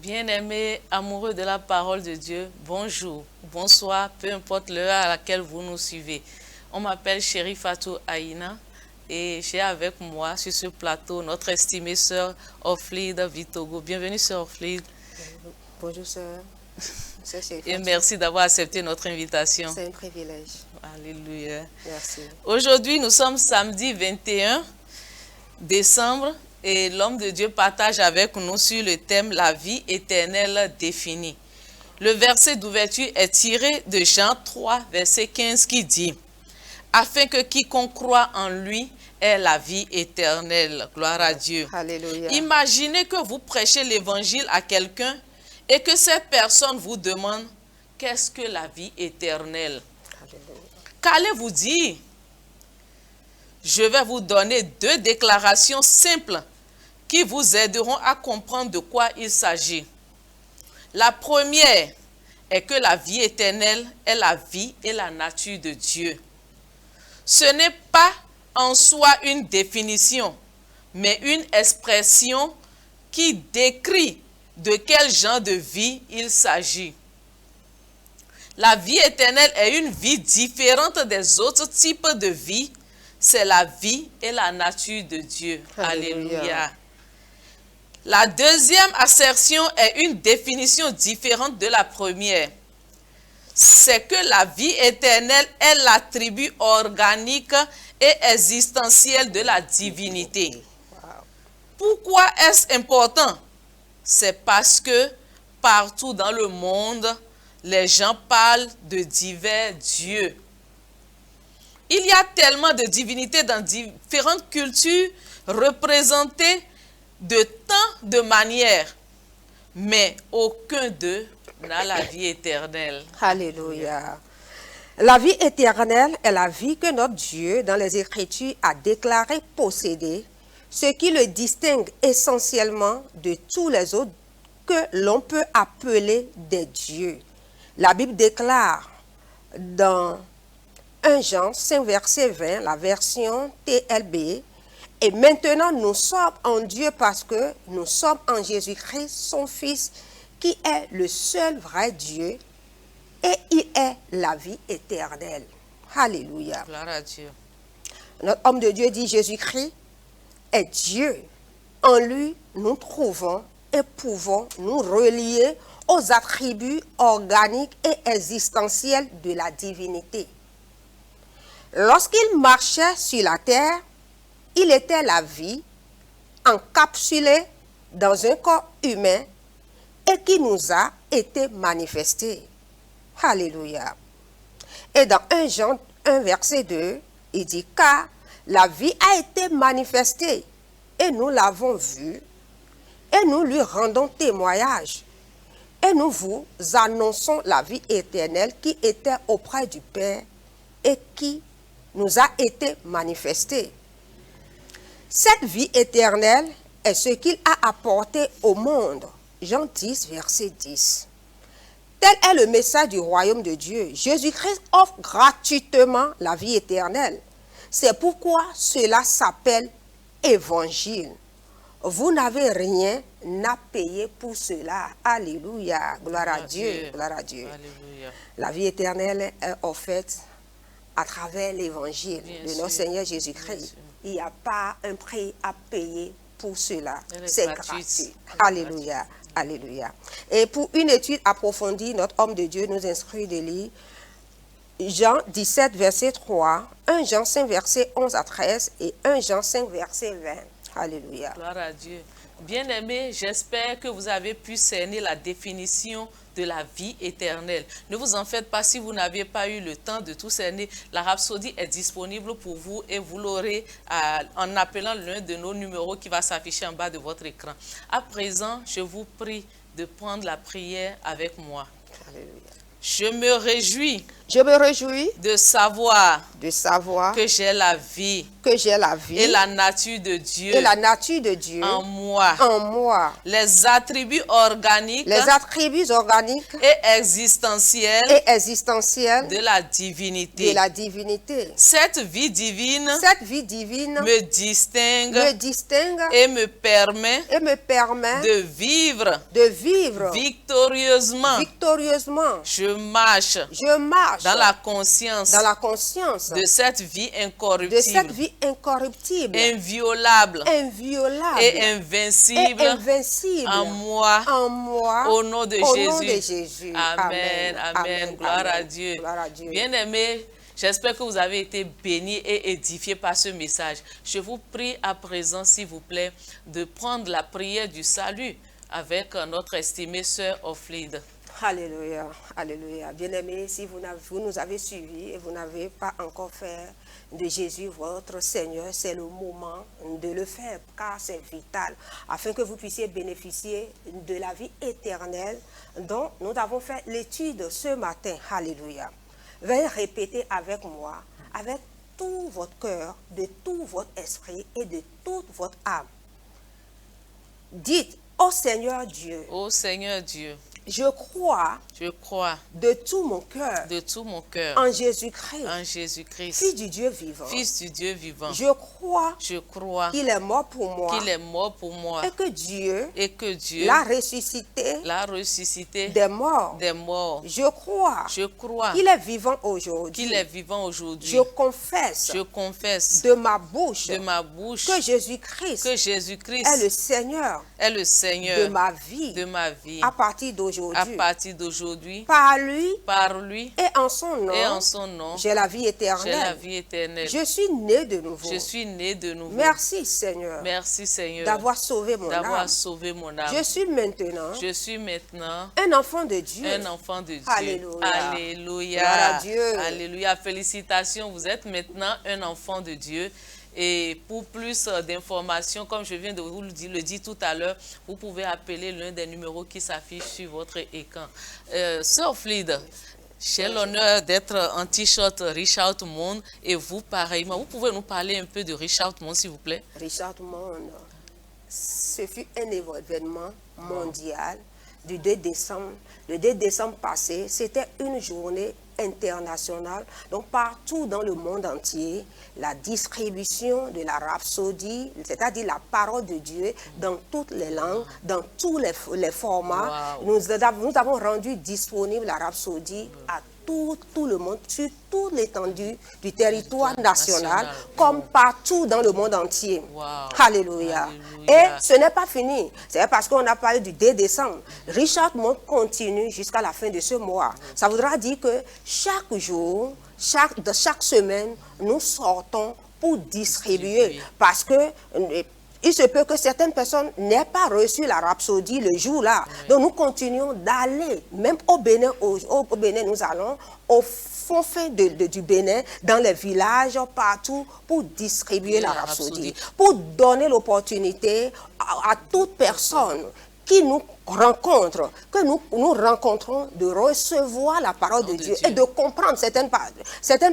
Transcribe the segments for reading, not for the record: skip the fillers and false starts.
Bien-aimés, amoureux de la parole de Dieu, bonjour, bonsoir, peu importe l'heure à laquelle vous nous suivez. On m'appelle Chérie Fatou Aïna et j'ai avec moi sur ce plateau notre estimée sœur Oflide Vitogo. Bienvenue sœur Oflide. Bonjour sœur. Et merci d'avoir accepté notre invitation. C'est un privilège. Alléluia. Merci. Aujourd'hui, nous sommes samedi 21 décembre. Et l'homme de Dieu partage avec nous sur le thème « La vie éternelle définie ». Le verset d'ouverture est tiré de Jean 3, verset 15 qui dit « Afin que quiconque croit en lui ait la vie éternelle. » Gloire à Dieu. Alléluia. Imaginez que vous prêchez l'évangile à quelqu'un et que cette personne vous demande « Qu'est-ce que la vie éternelle ?» Qu'allez-vous dire? Je vais vous donner deux déclarations simples qui vous aideront à comprendre de quoi il s'agit. La première est que la vie éternelle est la vie et la nature de Dieu. Ce n'est pas en soi une définition, mais une expression qui décrit de quel genre de vie il s'agit. La vie éternelle est une vie différente des autres types de vie. C'est la vie et la nature de Dieu. Alléluia. Alléluia. La deuxième assertion est une définition différente de la première. C'est que la vie éternelle est l'attribut organique et existentiel de la divinité. Pourquoi est-ce important? C'est parce que partout dans le monde, les gens parlent de divers dieux. Il y a tellement de divinités dans différentes cultures représentées de tant de manières, mais aucun d'eux n'a la vie éternelle. Alléluia. La vie éternelle est la vie que notre Dieu, dans les Écritures, a déclaré posséder, ce qui le distingue essentiellement de tous les autres que l'on peut appeler des dieux. La Bible déclare dans 1 Jean 5, verset 20, la version TLB, et maintenant nous sommes en Dieu parce que nous sommes en Jésus-Christ, son Fils, qui est le seul vrai Dieu, et il est la vie éternelle. Alléluia. Gloire à Dieu. Notre homme de Dieu dit Jésus-Christ est Dieu. En lui, nous trouvons et pouvons nous relier aux attributs organiques et existentiels de la divinité. Lorsqu'il marchait sur la terre, il était la vie encapsulée dans un corps humain et qui nous a été manifestée. Alléluia. Et dans 1 Jean 1, verset 2, il dit « Car la vie a été manifestée et nous l'avons vue et nous lui rendons témoignage. Et nous vous annonçons la vie éternelle qui était auprès du Père et qui nous a été manifestée. » Cette vie éternelle est ce qu'il a apporté au monde. Jean 10, verset 10. Tel est le message du royaume de Dieu. Jésus-Christ offre gratuitement la vie éternelle. C'est pourquoi cela s'appelle évangile. Vous n'avez rien à payer pour cela. Alléluia. Gloire à Dieu. Gloire à Dieu. Alléluia. La vie éternelle est offerte à travers l'évangile de notre Seigneur Jésus-Christ. Il n'y a pas un prix à payer pour cela. C'est gratuit. Alléluia. Alléluia. Et pour une étude approfondie, notre homme de Dieu nous instruit de lire Jean 17, verset 3, 1 Jean 5, verset 11 à 13 et 1 Jean 5, verset 20. Alléluia. Gloire à Dieu. Bien-aimés, j'espère que vous avez pu cerner la définition de la vie éternelle. Ne vous en faites pas si vous n'avez pas eu le temps de tout cerner. La Rhapsodie est disponible pour vous et vous l'aurez en appelant l'un de nos numéros qui va s'afficher en bas de votre écran. À présent, je vous prie de prendre la prière avec moi. Alléluia. Je me réjouis Je me réjouis de savoir de savoir que j'ai la vie que j'ai la vie et la nature de Dieu et la nature de Dieu en moi. en moi. Les attributs organiques Les attributs organiques et existentiels et existentiels de la divinité. de la divinité. Cette vie divine Cette vie divine me distingue me distingue et me permet et me permet de vivre de vivre victorieusement. victorieusement. Je marche Je marche dans la conscience dans la conscience de cette vie de cette incorruptible, vie incorruptible, inviolable inviolable et invincible et invincible en moi. en moi, Au nom de au Jésus. nom de Jésus. Amen, amen. Gloire amen. à Dieu. Gloire à Dieu. Bien-aimés, j'espère que vous avez été bénis et édifiés par ce message. Je vous prie à présent, s'il vous plaît, de prendre la prière du salut avec notre estimée sœur Offlide. Alléluia, alléluia. Bien-aimés, si vous nous avez suivis et vous n'avez pas encore fait de Jésus votre Seigneur, c'est le moment de le faire, car c'est vital, afin que vous puissiez bénéficier de la vie éternelle dont nous avons fait l'étude ce matin. Alléluia. Veuillez répéter avec moi, avec tout votre cœur, de tout votre esprit et de toute votre âme. Dites, ô Seigneur Dieu, Ô Seigneur Dieu, je crois je crois de tout mon cœur de tout mon cœur en Jésus-Christ, en Jésus-Christ, Fils du Dieu vivant. Fils du Dieu vivant. Je crois Je crois qu'il est mort pour moi qu'il est mort pour moi et que Dieu et que Dieu l'a ressuscité l'a ressuscité des morts. des morts. Je crois Je crois qu'il est vivant aujourd'hui. qu'il est vivant aujourd'hui. Je confesse Je confesse de ma bouche de ma bouche que Jésus-Christ que Jésus-Christ est le Seigneur est le de Seigneur ma vie de ma vie. à partir À d'aujourd'hui. partir d'aujourd'hui, Par lui par lui et en son nom, et en son nom, j'ai la vie j'ai la éternelle. vie éternelle. Je suis né de nouveau. Je suis né de nouveau. Merci Seigneur Merci Seigneur d'avoir sauvé mon d'avoir âme. sauvé mon âme. Je suis maintenant Je suis maintenant un enfant de Dieu. un enfant de Dieu. Alléluia. Alléluia. Gloire à Dieu. Alléluia. Félicitations. Vous êtes maintenant un enfant de Dieu. Et pour plus d'informations, comme je viens de vous le dire tout à l'heure, vous pouvez appeler l'un des numéros qui s'affiche sur votre écran. Sœur Flide, j'ai l'honneur d'être en t-shirt Richard Monde et vous pareillement. Vous pouvez nous parler un peu de Richard Monde, s'il vous plaît? Richard Monde, ce fut un événement mondial du 2 décembre. Le 2 décembre passé, c'était une journée internationale. Donc partout dans le monde entier, la distribution de la rhapsodie, c'est-à-dire la parole de Dieu, dans toutes les langues, dans tous les formats, Wow. nous avons rendu disponible la rhapsodie à tout le monde, sur toute l'étendue du territoire national, comme partout dans le monde entier. Wow. Alléluia. Alléluia. Et ce n'est pas fini. C'est parce qu'on a parlé du 2 décembre. Richard Monde continue jusqu'à la fin de ce mois. Ça voudra dire que chaque jour, chaque semaine, nous sortons pour distribuer. Parce que il se peut que certaines personnes n'aient pas reçu la rhapsodie le jour-là. Oui. Donc nous continuons d'aller, même au Bénin, au Bénin, nous allons au fond du Bénin, dans les villages, partout, pour distribuer la rhapsodie, pour donner l'opportunité à toute personne qui nous rencontre, que nous rencontrons, de recevoir la parole de Dieu et de comprendre certaines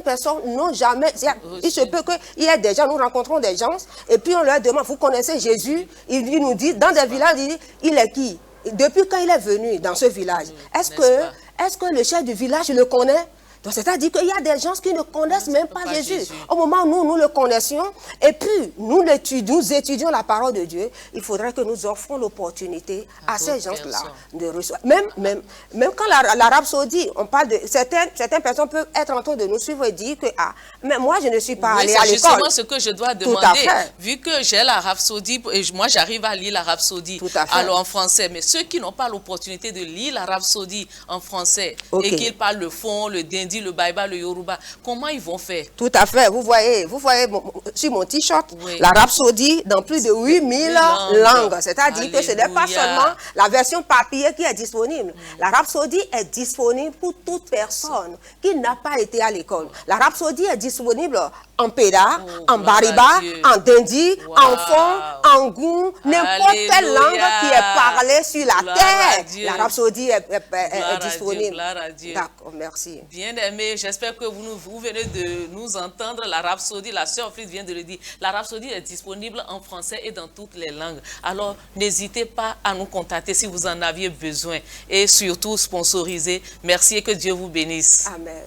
personnes n'ont jamais, il se peut qu'il y ait des gens, nous rencontrons des gens et puis on leur demande, vous connaissez Jésus? Ils nous disent, dans des villages, ils disent, il est qui? Depuis quand il est venu dans ce village? Est-ce que le chef du village le connaît? Donc, c'est-à-dire qu'il y a des gens qui ne connaissent même pas Jésus. Au moment où nous le connaissions, et puis nous étudions la parole de Dieu, il faudrait que nous offrons l'opportunité à ces gens-là de recevoir. Même quand la rhapsodie, on parle de... Certaines personnes peuvent être en train de nous suivre et dire que, ah, mais moi je ne suis pas allé à l'école. C'est justement ce que je dois demander. Vu que j'ai la rhapsodie, et moi j'arrive à lire la rhapsodie alors en français, mais ceux qui n'ont pas l'opportunité de lire la rhapsodie en français et qu'ils parlent le fond, le dindi, le baïba, le yoruba, comment ils vont faire? Tout à fait. Vous voyez sur mon t-shirt, la rhapsodie dans plus de 8000 langues. C'est-à-dire que ce n'est pas seulement la version papier qui est disponible. La rhapsodie est disponible pour toute personne qui n'a pas été à l'école. La rhapsodie est disponible en Peda, Oh, en gloire à Bariba, Dieu. en Dindi, Wow. en Fon, en Goum, n'importe quelle Alléluia. langue qui est parlée sur la Gloire à terre. Dieu. L'arabe saoudi est Gloire à Dieu, disponible. gloire à Dieu. D'accord, merci. Bien-aimés, j'espère que vous venez de nous entendre. L'arabe saoudi, la sœur Fritz vient de le dire, l'arabe saoudi est disponible en français et dans toutes les langues. Alors, n'hésitez pas à nous contacter si vous en aviez besoin. Et surtout, sponsorisez. Merci et que Dieu vous bénisse. Amen.